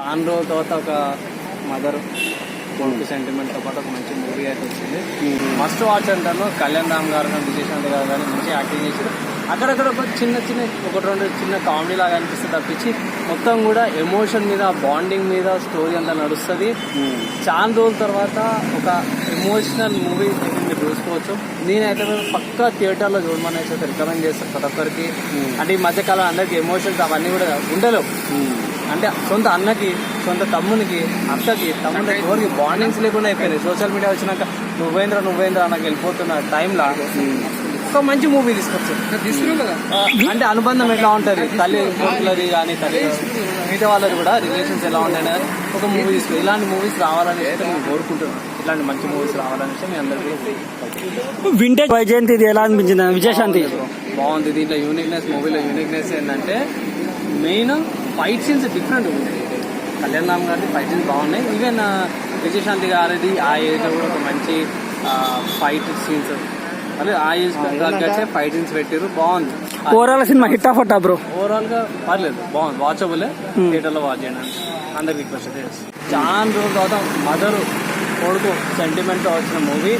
చాలా రోజుల తర్వాత ఒక మదర్ కొడుకు సెంటిమెంట్ తో పాటు ఒక మంచి మూవీ అయితే వచ్చింది. మస్ట్ వాచ్ అంటాను. కళ్యాణ్ రామ్ గారు కానీ విజయశాంతి గారు కానీ మంచి యాక్టింగ్ చేశారు. అక్కడక్కడ ఒక చిన్న ఒకటి రెండు చిన్న కామెడీ లాగా అనిపిస్తుంది తప్పించి మొత్తం కూడా ఎమోషన్ మీద, బాండింగ్ మీద స్టోరీ అంతా నడుస్తుంది. చాలా రోజుల తర్వాత ఒక ఎమోషనల్ మూవీ మీరు చూసుకోవచ్చు. నేనైతే పక్కా థియేటర్లో చూడమని అయితే రికమెండ్ చేస్తాను ప్రతి ఒక్కరికి. అంటే ఈ మధ్యకాలం అందరికి ఎమోషన్స్ అవన్నీ కూడా ఉండలేవు. అంటే సొంత అన్నకి, సొంత తమ్మునికి, అక్కకి, తమ్ముడికి ఎవరికి బాండింగ్స్ లేకుండా అయిపోయినాయి. సోషల్ మీడియా వచ్చినాక నువ్వేంద్ర నాకు వెళ్ళిపోతున్న టైంలో ఒక మంచి మూవీ తీసుకొచ్చారు కదా. అంటే అనుబంధం ఎట్లా ఉంటుంది, తల్లి కొడుకులది కానీ తల్లి మిగతా వాళ్ళది కూడా రిలేషన్స్ ఎలా ఉంటాయి ఒక మూవీ తీసుకు. ఇలాంటి మూవీస్ రావాలని నేను కోరుకుంటున్నాను. ఇలాంటి మంచి మూవీస్ రావాలని మీ అందరికీ. వింటేజ్ వైజయంతి ఇది ఎలా అనిపించింది? విజయశాంతి బాగుంది. దీంట్లో యూనిక్నెస్, మూవీలో యూనిక్నెస్ ఏంటంటే మెయిన్ ఫైట్ సీన్స్ డిఫరెంట్ ఉంది. కళ్యాణ్ రామ్ గారిది ఫైట్ సీన్స్ బాగున్నాయి. ఈవెన్ విజయశాంతి గారిది ఆ ఏజ్ కూడా ఒక మంచి ఫైట్ సీన్స్, అదే ఆ ఏజ్ తగ్గట్టే ఫైట్ సీన్స్ పెట్టారు. బాగుంది. ఓవరాల్ సినిమా హిట్ ఆఫ్ అట్టా బ్రో? ఓవరాల్ గా పర్లేదు, బాగుంది. వాచబుల్. థియేటర్ లో వాచ్ చేయడానికి అందరికి రిక్వెస్ట్. చాలా రోజుల తర్వాత మదర్ కొడుకు సెంటిమెంట్ తో వచ్చిన మూవీ.